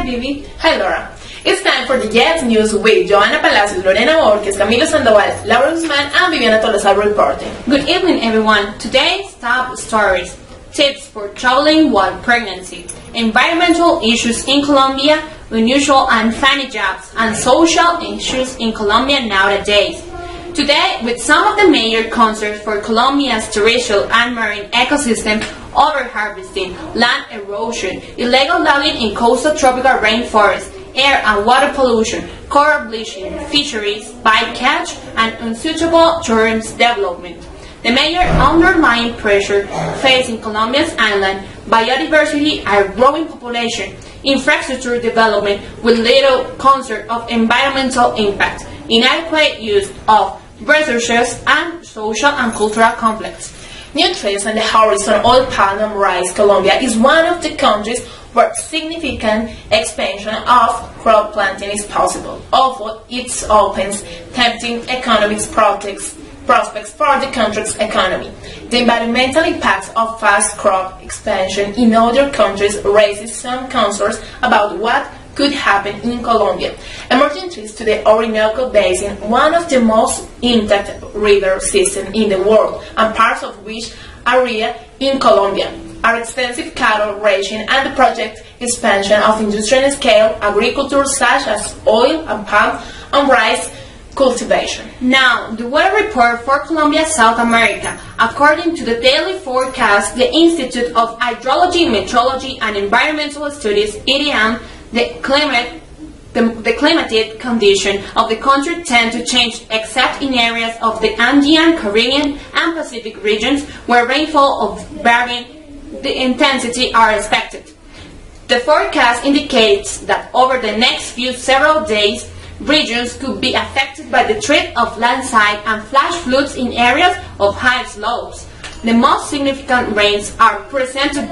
Vivi. Hi, Laura. It's time for the Yes News with Joana Palacios, Lorena Borges, Camilo Sandoval, Laura Guzman, and Viviana Tolosal reporting. Good evening, everyone. Today's top stories: tips for traveling while pregnancy, environmental issues in Colombia, unusual and funny jobs, and social issues in Colombia nowadays. Today, with some of the major concerns for Colombia's terrestrial and marine ecosystem, overharvesting, land erosion, illegal logging in coastal tropical rainforests, air and water pollution, coral bleaching, fisheries, bycatch, and unsuitable tourism development. The major underlying pressure facing Colombia's island, biodiversity, a growing population, infrastructure development with little concern of environmental impact, inadequate use of resources, and social and cultural conflicts. New threats on the horizon. Oil palm rice. Colombia is one of the countries where significant expansion of crop planting is possible, although it opens tempting economic prospects for the country's economy. The environmental impacts of fast crop expansion in other countries raises some concerns about what could happen in Colombia. Emerging threats to the Orinoco Basin, one of the most intact river systems in the world, and parts of which area in Colombia, are extensive cattle ranching and the project expansion of industrial scale agriculture such as oil and palm and rice cultivation. Now, the weather report for Colombia, South America. According to the daily forecast, the Institute of Hydrology, Meteorology and Environmental Studies, IDM, the climatic condition of the country tend to change except in areas of the Andean, Caribbean and Pacific regions where rainfall of varying intensity are expected. The forecast indicates that over the next several days, regions could be affected by the threat of landslide and flash floods in areas of high slopes. The most significant rains are presented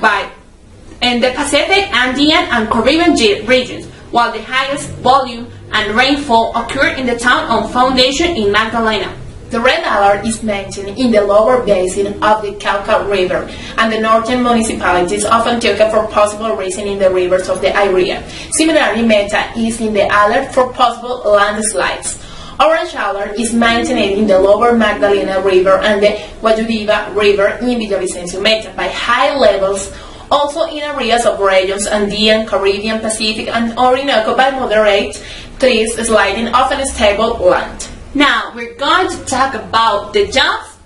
in the Pacific, Andean and Caribbean regions, while the highest volume and rainfall occur in the town of Foundation in Magdalena. The red alert is maintained in the lower basin of the Cauca River and the northern municipalities of Antioquia for possible rising in the rivers of the area. Similarly, Meta is in the alert for possible landslides. Orange alert is maintained in the lower Magdalena River and the Guayuriba River in Villavicencio Meta by high levels, also in areas of regions Andean, Caribbean, Pacific and Orinoco by moderate trees sliding off unstable land. Now we're going to talk about the jobs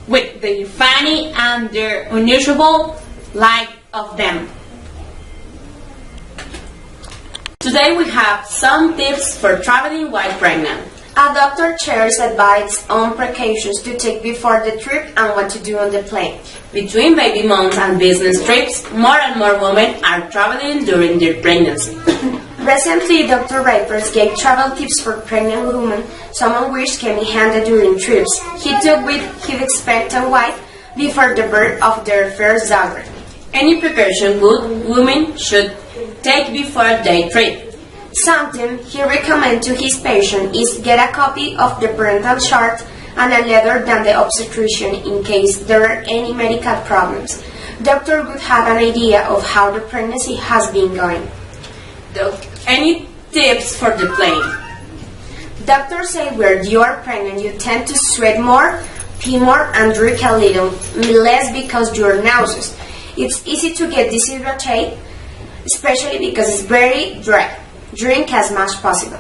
with the funny and the unusual life of them. Today we have some tips for traveling while pregnant. A doctor shares advice on precautions to take before the trip and what to do on the plane. Between baby months and business trips, more and more women are traveling during their pregnancy. Recently, Dr. Ripers gave travel tips for pregnant women, some of which can be handled during trips he took with his expectant wife before the birth of their first daughter. Any precaution good women should take before they trip. Something he recommends to his patient is get a copy of the parental chart and a letter than the obstetrician in case there are any medical problems. Doctor would have an idea of how the pregnancy has been going. Any tips for the plane? Doctors say where you are pregnant you tend to sweat more, pee more and drink a little less because you are nauseous. It's easy to get dehydrated, especially because it's very dry. Drink as much possible.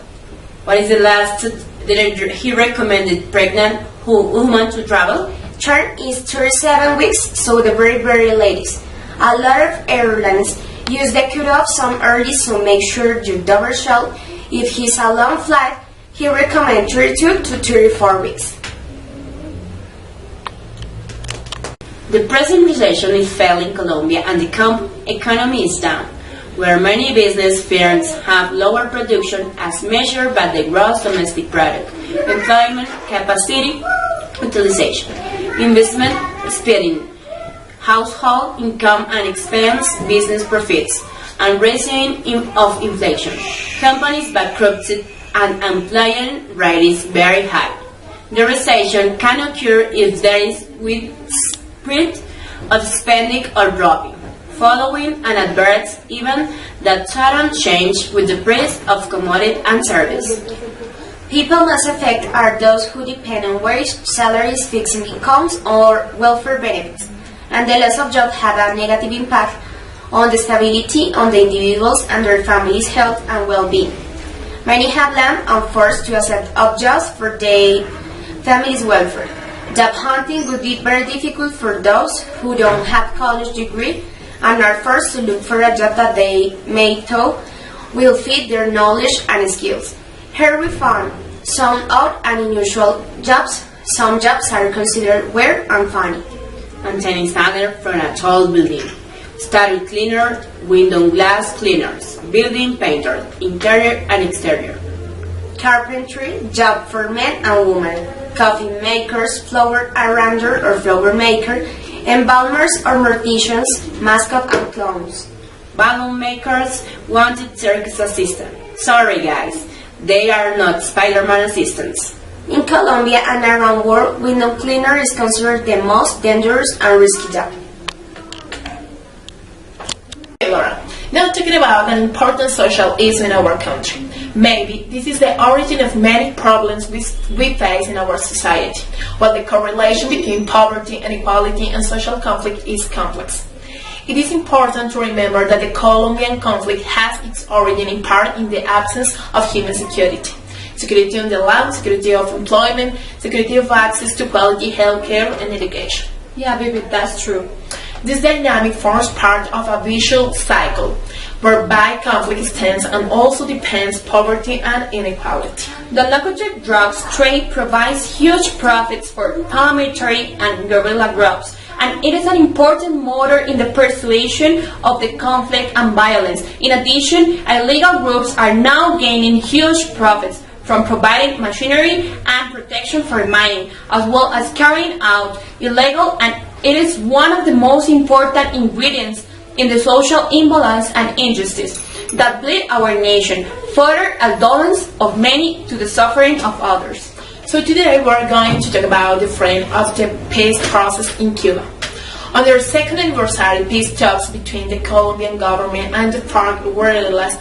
What is the last that he recommended pregnant woman to travel? Term is 37 weeks, so the very ladies. A lot of airlines use the cutoff some early, so make sure you double check. If he's a long flight, he recommends 32 to 34 weeks. The present recession is failing Colombia and the economy is down, where many business firms have lower production as measured by the gross domestic product, employment capacity utilization, investment spending, household income and expense, business profits, and rising of inflation. Companies bankruptcy and unemployment rate is very high. The recession can occur if there is widespread of spending or dropping. following an adverse even that sudden change with the price of commodity and service. People most affected are those who depend on wage, salaries, fixed incomes, or welfare benefits, and the loss of job have a negative impact on the stability on the individuals and their families' health and well-being. Many have land and forced to accept up jobs for their family's welfare. Job hunting would be very difficult for those who don't have college degree and are forced to look for a job that they may thought will fit their knowledge and skills. Here we found some odd and unusual jobs. Some jobs are considered weird and funny. Maintaining standard from a tall building. Study cleaner, window glass cleaners, building painter, interior and exterior. Carpentry, job for men and women. Coffee makers, flower arranger or flower maker, embalmers or morticians, mascot and clowns. Balloon makers, wanted circus assistant. Sorry guys, they are not Spider-Man assistants. In Colombia and around the world, window cleaner is considered the most dangerous and risky job. Okay, Laura, now talking about an important social issue in our country. Maybe this is the origin of many problems we face in our society, while the correlation between poverty, inequality, and social conflict is complex. It is important to remember that the Colombian conflict has its origin in part in the absence of human security. Security on the land, security of employment, security of access to quality healthcare and education. Yeah, baby, that's true. This dynamic forms part of a vicious cycle, whereby conflict stands and also depends poverty and inequality. The narcotic drugs trade provides huge profits for paramilitary and guerrilla groups, and it is an important motor in the persuasion of the conflict and violence. In addition, illegal groups are now gaining huge profits from providing machinery and protection for mining, as well as carrying out illegal, and it is one of the most important ingredients in the social imbalance and injustice that bleed our nation, further adolescence of many to the suffering of others. So today we're going to talk about the frame of the peace process in Cuba. On their second anniversary, peace talks between the Colombian government and the FARC guerrillas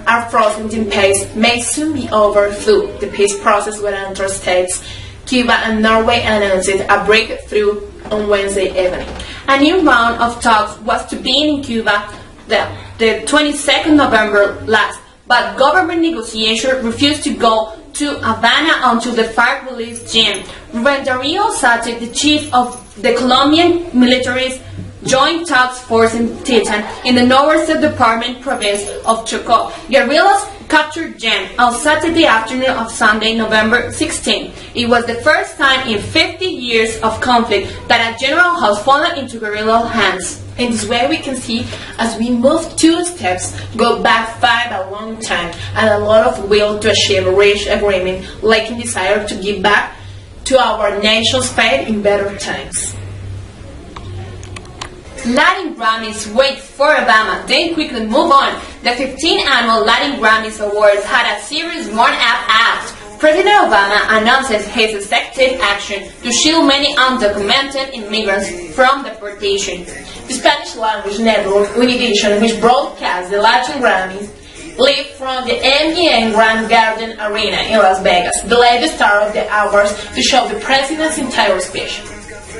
are frozen in pace may soon be over through the peace process with entre states. Cuba and Norway announced a breakthrough on Wednesday evening. A new round of talks was to begin in Cuba the 22nd November last, but government negotiators refused to go to Havana until the FARC released Jim Renterio Sate, the chief of the Colombian military's Joint Task Force in Titan, in the northwestern department province of Chocó. Guerrillas captured Jem on Saturday afternoon of Sunday, November 16. It was the first time in 50 years of conflict that a general has fallen into guerrilla hands. In this way we can see, as we move 2 steps, go back 5 a long time, and a lot of will to achieve a rich agreement, like in desire to give back to our nation's faith in better times. Latin Grammys wait for Obama, then quickly move on. The 15th annual Latin Grammys Awards had a series one-up act. President Obama announces his executive action to shield many undocumented immigrants from deportation. The Spanish language network Univision, which broadcasts the Latin Grammys, live from the MGM Grand Garden Arena in Las Vegas, delayed the start of the awards to show the president's entire speech.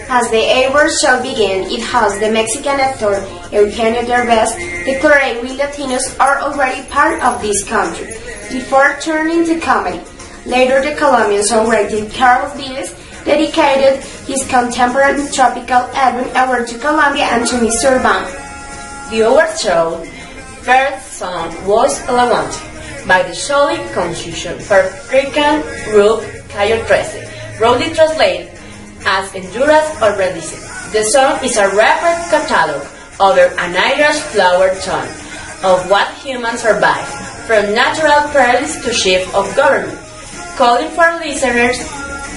As the awards shall begin, it has the Mexican actor Eugenio Derbez declared we Latinos are already part of this country, before turning to comedy. Later, the Colombian songwriter Carlos Vives dedicated his contemporary tropical album award to Colombia and to Mr. Obama. The award show first song was Elevante by the Choli Constitution Puerto Rican group Cayo 13, broadly translated as Honduras or Release. The song is a record catalog over an Irish flower tone of what humans survive, from natural perils to shift of government, calling for listeners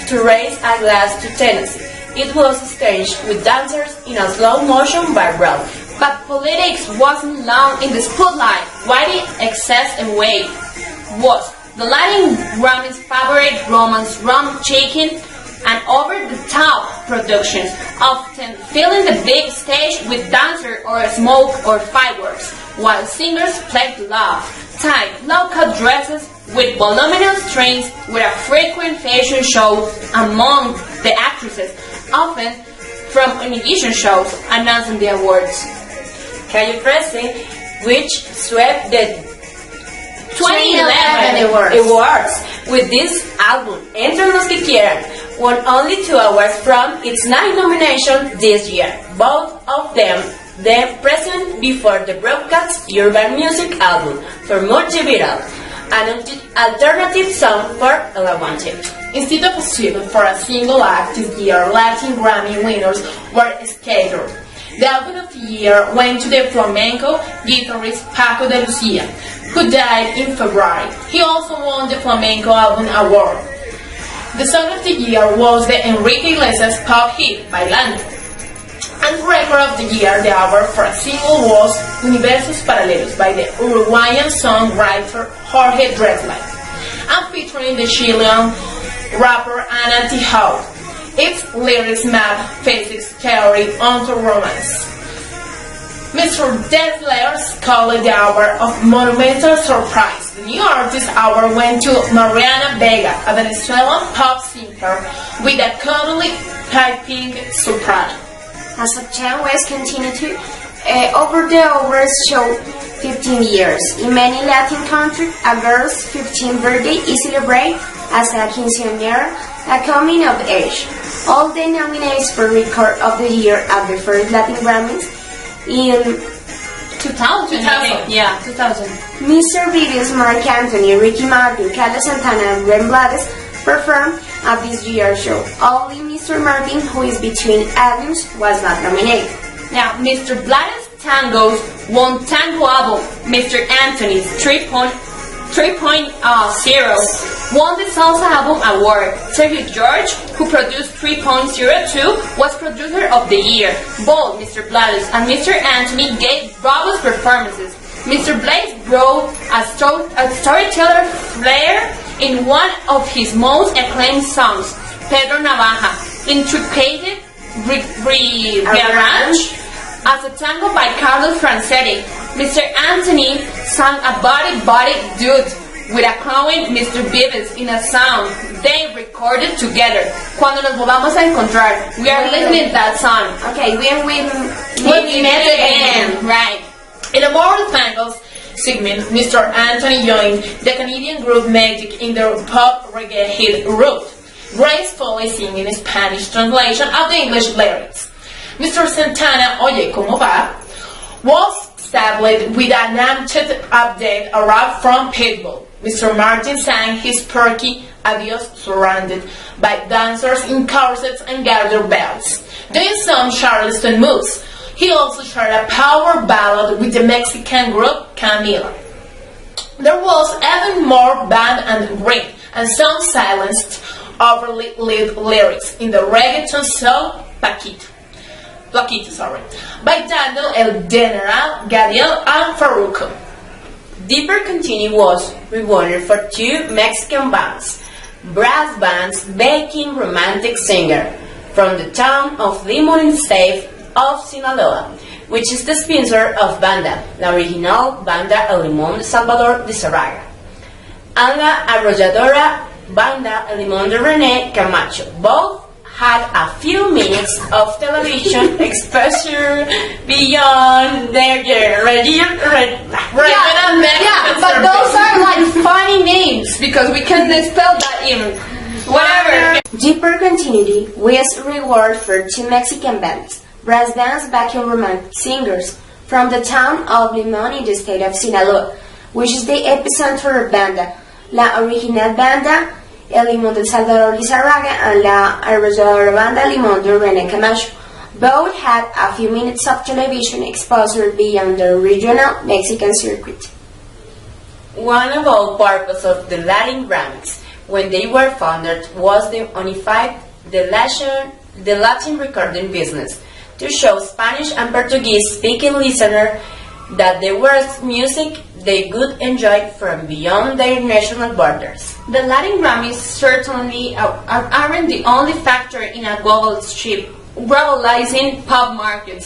to raise a glass to Tennessee. It was staged with dancers in a slow motion by Brown. But politics wasn't long in the spotlight. What it excess and was the Latin Grammys favorite romance rum shaking and over-the-top productions, often filling the big stage with dancers or smoke or fireworks, while singers played love, tight, low-cut dresses with voluminous strings with a frequent fashion show among the actresses, often from Univision shows announcing the awards. Calle 13, which swept the 2011 awards with this album, Entre los que quieran, won only 2 awards from its 9 nominations this year, both of them the present before the broadcast urban music album for Multiviral, an alternative song for El Aguante. Instead of a suit for a single act this year, Latin Grammy winners were scattered. The album of the year went to the flamenco guitarist Paco de Lucia, who died in February. He also won the Flamenco Album Award. The song of the year was the Enrique Iglesias pop hit Bailando. And record of the year, the award for a single was Universos Paralelos by the Uruguayan songwriter Jorge Drexler, and featuring the Chilean rapper Ana Tijoux. Its lyrics map physics theory onto romance. Mr. Drexler called it the award of monumental surprise. The new artist award went to Mariana Vega, a Venezuelan pop singer with a cuddly piping soprano. As of 10 West continued to over the awards show 15 years. In many Latin countries, a girl's 15th birthday is celebrated as a quinceañera, a coming of age. All the nominees for Record of the Year at the first Latin Grammys in 2000. Yeah, 2000. Mr. Vives, Marc Anthony, Ricky Martin, Carlos Santana, and Glenn Blades performed at this year's show. Only Mr. Martin, who is between albums, was not nominated. Now, Mr. Blades Tangos won Tango album. Mr. Anthony's 3.0 won the Salsa Album Award. Sergio George, who produced 3.02, was Producer of the Year. Both Mr. Blades and Mr. Anthony gave robust performances. Mr. Blades brought a storyteller flair in one of his most acclaimed songs, Pedro Navaja, intricated rearrange as a tango by Carlos Francetti. Mr. Anthony sang a body dude with a crowing Mr. Vives in a sound they recorded together. Cuando nos volvamos a encontrar, we are listening to that song. Okay, when we met again. Right. In a more tangos segment, Mr. Anthony joined the Canadian group Magic in their pop reggae hit Root, gracefully singing a Spanish translation of the English lyrics. Mr. Santana, Oye, ¿Cómo va?, was saddled with an amped update, a rap from Pitbull. Mr. Martin sang his perky Adios surrounded by dancers in corsets and garter belts, doing some Charleston moves. He also shared a power ballad with the Mexican group Camila. There was even more band and ring, and some silenced, overly lit lyrics in the reggaeton song Plaquito, by Daniel El General, Gadiel, and Farruko. Deeper Continue was rewarded for 2 Mexican bands, brass bands backing romantic singer from the town of Limon in the state of Sinaloa, which is the sponsor of Banda, la original Banda El Limón de Salvador de Zaraga, and la arrolladora Banda El Limón de René Camacho. Both had a few minutes of television exposure beyond their generation. But those are like funny names because we can't spell that even. Whatever. Deeper Continuity was reward for 2 Mexican bands, brass bands backing romantic singers from the town of Limón in the state of Sinaloa, which is the epicenter of Banda, la original Banda El Limón de Salvador de Zaraga, and la arrolladora Banda Limón de René Camacho. Both had a few minutes of television exposure beyond the regional Mexican circuit. One of all purpose of the Latin Grammys when they were founded was to unify the Latin recording business, to show Spanish and Portuguese speaking listeners that the worst music they could enjoy from beyond their national borders. The Latin Grammys certainly aren't the only factor in a globalizing pop market,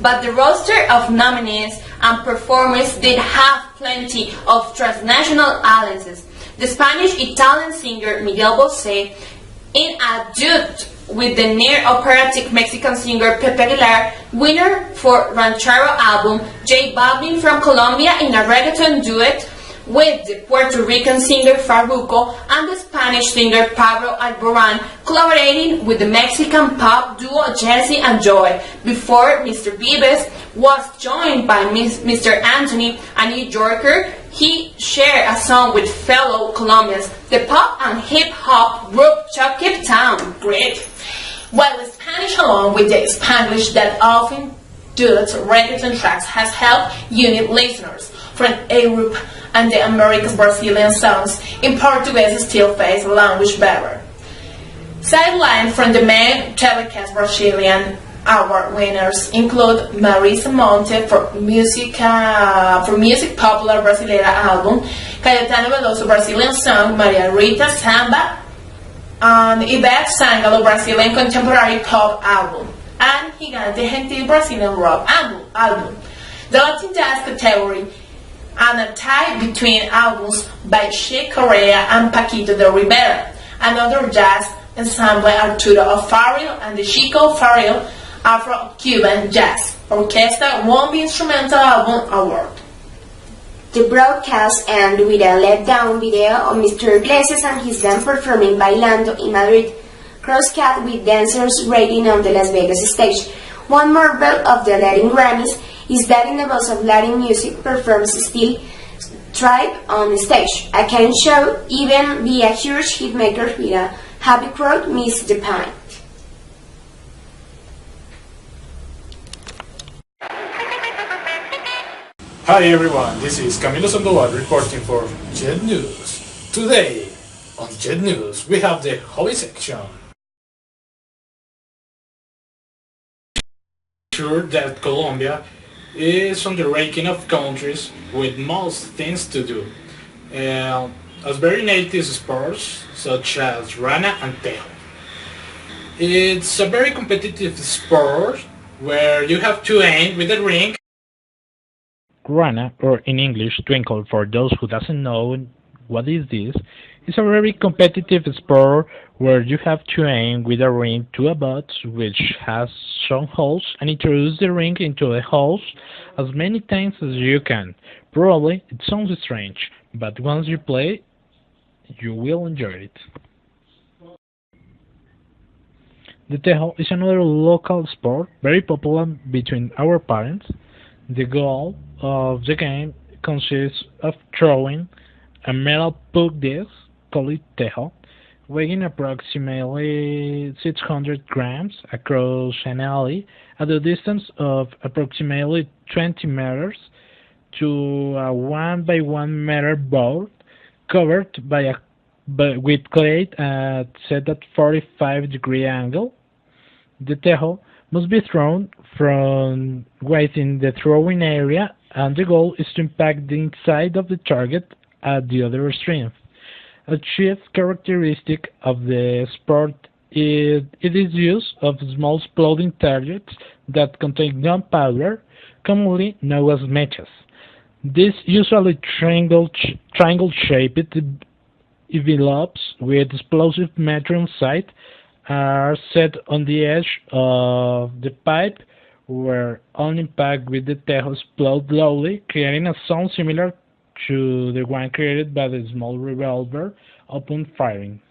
but the roster of nominees and performers did have plenty of transnational alliances. The Spanish-Italian singer Miguel Bosé, in a duet with the near-operatic Mexican singer Pepe Aguilar, winner for Ranchero album, J Balvin from Colombia in a reggaeton duet with the Puerto Rican singer Farruko and the Spanish singer Pablo Alborán, collaborating with the Mexican pop duo Jesse and Joy, before Mr. Vives was joined by Mr. Anthony, a New Yorker. He shared a song with fellow Colombians, the pop and hip-hop group Chucky Town. Great. While the Spanish, along with the Spanglish that often duets reggaeton tracks, has helped unite listeners from Europe and the Americas. Brazilian songs in Portuguese still face language barrier. Sidelined from the main telecast, Brazilian award winners include Marisa Monte for music popular Brasileira album, Caetano Veloso Brazilian song, Maria Rita Samba, and Ivete Sangalo Brazilian contemporary pop album, and Gigante Gentil Brazilian rock album. The Latin jazz category and a tie between albums by Chick Corea and Paquito de Rivera. Another jazz ensemble, Arturo O'Farrill and the Chico Farrill Afro-Cuban Jazz Orchestra, won the Instrumental Album Award. The broadcast ended with a let-down video of Mr. Iglesias and his band performing Bailando in Madrid, cross-cut with dancers raiding on the Las Vegas stage. One marvel of the Latin Grammys is that in the boss of Latin music performers still thrive on stage. I can show even be a huge hitmaker with a happy crowd miss the point. Hi everyone, this is Camilo Sandoval reporting for Jet News. Today on Jet News we have the hobby section. Sure that Colombia is on the ranking of countries with most things to do, as very native sports such as Rana and Tejo. It's a very competitive sport where you have to aim with a ring. Rana, or in English twinkle for those who doesn't know what is this, is a very competitive sport where you have to aim with a ring to a box which has some holes and introduce the ring into the holes as many times as you can. Probably it sounds strange, but once you play, you will enjoy it. The tejo is another local sport very popular between our parents. The goal of the game consists of throwing a metal puck disc, called tejo, weighing approximately 600 grams across an alley at a distance of approximately 20 meters to a 1 by 1 meter board covered with clay set at 45-degree angle. The tejo must be thrown from within the throwing area, and the goal is to impact the inside of the target at the other extreme. A chief characteristic of the sport is its use of small exploding targets that contain gunpowder, commonly known as mechas. This usually triangle-shaped envelopes with explosive material inside are set on the edge of the pipe, where on impact with the tejo explode slowly, creating a sound similar to the one created by the small revolver upon firing.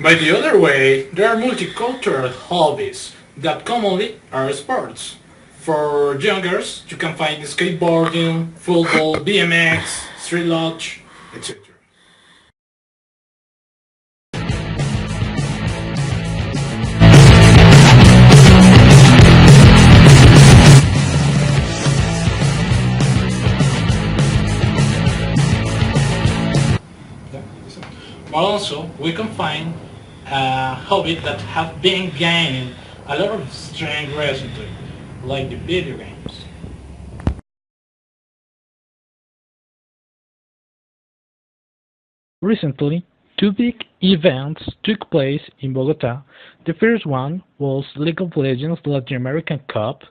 By the other way, there are multicultural hobbies that commonly are sports. For youngers, you can find skateboarding, football, BMX, street lodge, etc. But also, we can find a hobby that have been gaining a lot of strength recently, like the video games. Recently, two big events took place in Bogota. The first one was League of Legends Latin American Cup.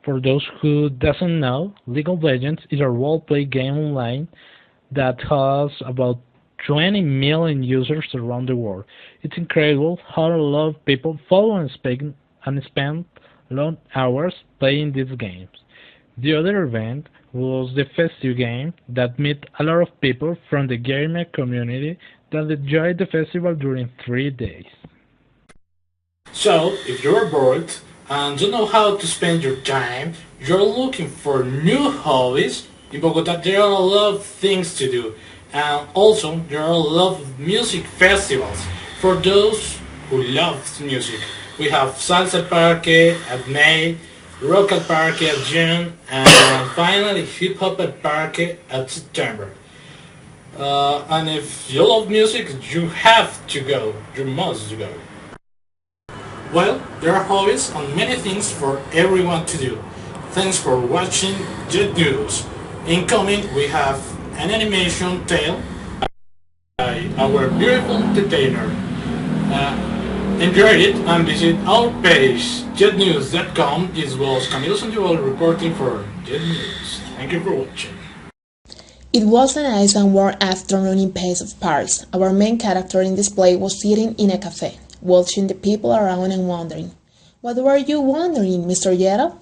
For those who doesn't know, League of Legends is a role-play game online that has about 20 million users around the world. It's incredible how a lot of people follow and spend long hours playing these games. The other event was the festive game that met a lot of people from the gamer community that enjoyed the festival during 3 days. So, if you're bored and don't know how to spend your time, you're looking for new hobbies, in Bogota there are a lot of things to do. And also, there are a lot of music festivals for those who love music. We have Salsa Parque at May, Rock at Parque at June, and finally Hip Hop at Parque at September. And if you love music, you have to go. You must go. Well, there are hobbies and many things for everyone to do. Thanks for watching Jet News. Incoming, we have an animation tale by our beautiful entertainer. Enjoy it and visit our page, jetnews.com. This was Camilo Sandoval reporting for Jet News. Thank you for watching. It was a nice and warm afternoon in Pace of Paris. Our main character in this play was sitting in a cafe, watching the people around and wondering. What were you wondering, Mr. Yetta?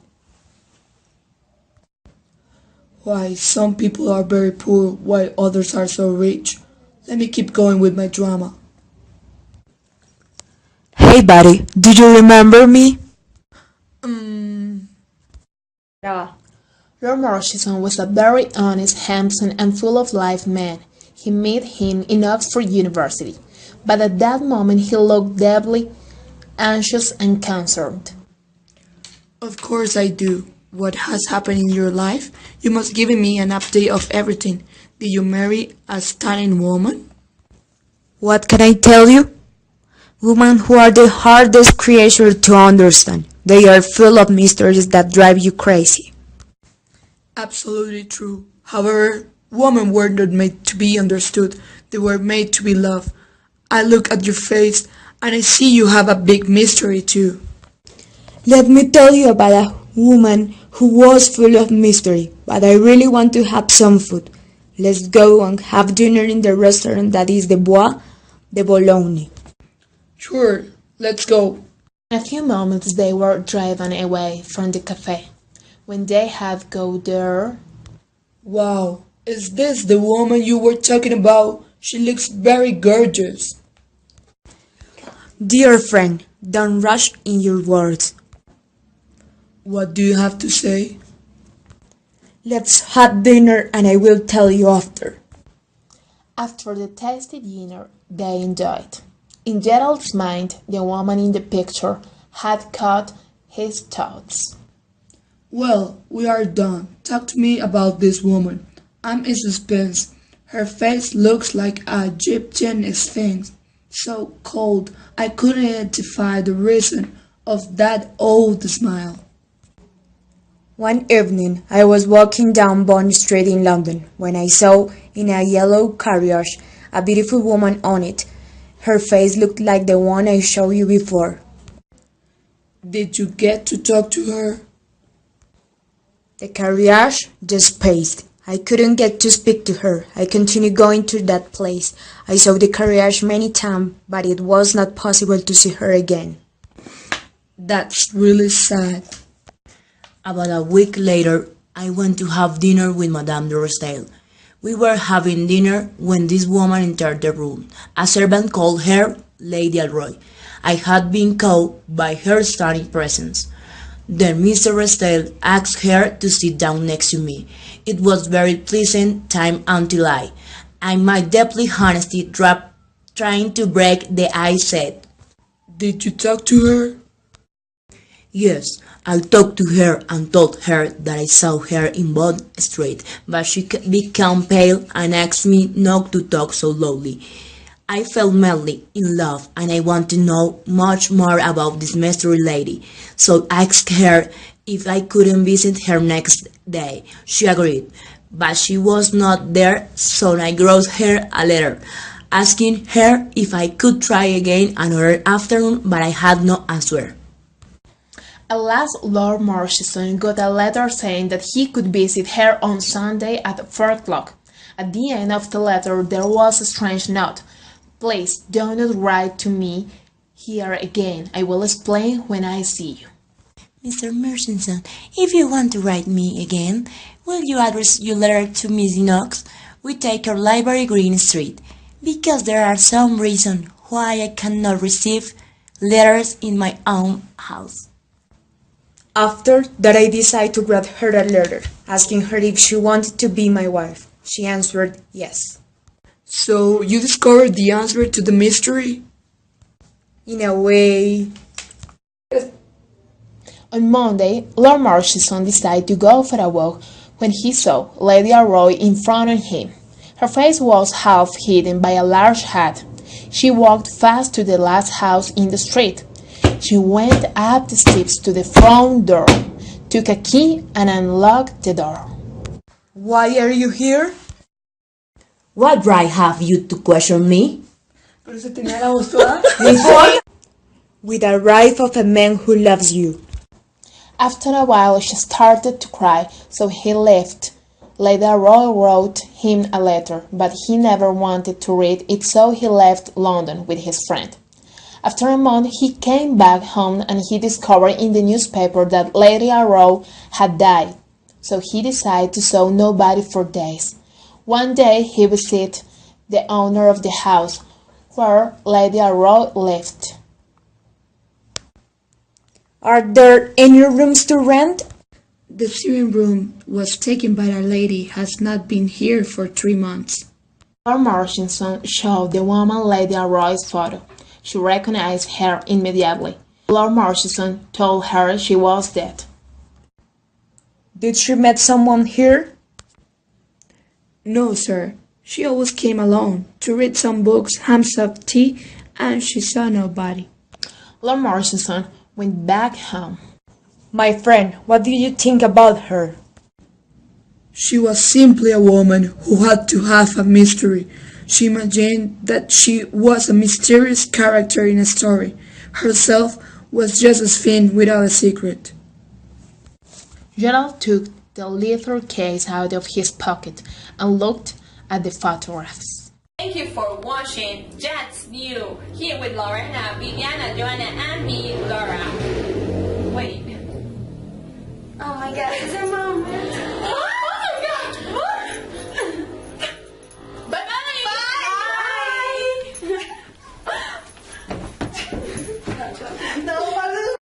Why, some people are very poor while others are so rich. Let me keep going with my drama. Hey buddy, do you remember me? Lord Murchison was a very honest, handsome, and full of life man. He met him in Oxford University, but at that moment he looked deeply anxious and concerned. Of course I do. What has happened in your life? You must give me an update of everything. Did you marry a stunning woman? What can I tell you? Women who are the hardest creatures to understand. They are full of mysteries that drive you crazy. Absolutely true. However, women were not made to be understood. They were made to be loved. I look at your face and I see you have a big mystery too. Let me tell you about a woman who was full of mystery, but I really want to have some food. Let's go and have dinner in the restaurant that is the Bois de Boulogne. Sure, let's go. In a few moments they were driven away from the cafe. When they had got there, Wow, is this the woman you were talking about? She looks very gorgeous. Dear friend, don't rush in your words. What do you have to say? Let's have dinner and I will tell you after. after the tasty dinner they enjoyed. In Gerald's mind, the woman in the picture had caught his thoughts. Well, we are done. Talk to me about this woman. I'm in suspense. Her face looks like an Egyptian sphinx. So cold, I couldn't identify the reason of that old smile. One evening, I was walking down Bond Street in London when I saw in a yellow carriage a beautiful woman on it. Her face looked like the one I showed you before. Did you get to talk to her? The carriage just passed. I couldn't get to speak to her. I continued going to that place. I saw the carriage many times, but it was not possible to see her again. That's really sad. About a week later, I went to have dinner with Madame de Rosdale. We were having dinner when this woman entered the room. A servant called her Lady Alroy. I had been cowed by her stunning presence. Then Mr. Rosdale asked her to sit down next to me. It was very pleasant time until my deeply honesty dropped, trying to break the ice said. Did you talk to her? Yes, I talked to her and told her that I saw her in Bond Street, but she became pale and asked me not to talk so loudly. I fell madly in love and I want to know much more about this mystery lady, so I asked her if I couldn't visit her next day. She agreed, but she was not there, so I wrote her a letter. asking her if I could try again another afternoon, but I had no answer. At last, Lord Murchison got a letter saying that he could visit her on Sunday at 4 o'clock. At the end of the letter there was a strange note. "Please do not write to me here again. I will explain when I see you." Mr. Murchison, if you want to write me again, will you address your letter to Miss Knox? We take our library Green Street, because there are some reasons why I cannot receive letters in my own house. After that, I decided to write her a letter, asking her if she wanted to be my wife. She answered yes. So you discovered the answer to the mystery? In a way. On Monday, Lord Murchison decided to go for a walk when he saw Lady Arroy in front of him. Her face was half hidden by a large hat. She walked fast to the last house in the street. She went up the steps to the front door, took a key, and unlocked the door. Why are you here? What right have you to question me? With the right of a man who loves you. After a while she started to cry, so he left. Lady Arroy wrote him a letter, but he never wanted to read it, so he left London with his friend. After a month he came back home and he discovered in the newspaper that Lady Arroy had died, so he decided to saw nobody for days. One day he visited the owner of the house where Lady Arroy lived. Are there any rooms to rent? The sewing room was taken by a lady has not been here for 3 months. Lord Murchison showed the woman Lady Arroy's photo. She recognized her immediately. Lord Murchison told her she was dead. Did she meet someone here? No, sir. She always came alone to read some books, have some tea, and she saw nobody. Lord Murchison went back home. My friend, what do you think about her? She was simply a woman who had to have a mystery. She imagined that she was a mysterious character in a story. Herself was just as thin without a secret. Gerald took the leather case out of his pocket and looked at the photographs. Thank you for watching That's New, here with Lorena, Viviana, Joanna, and me, Laura. Wait. Oh my god, it's amazing!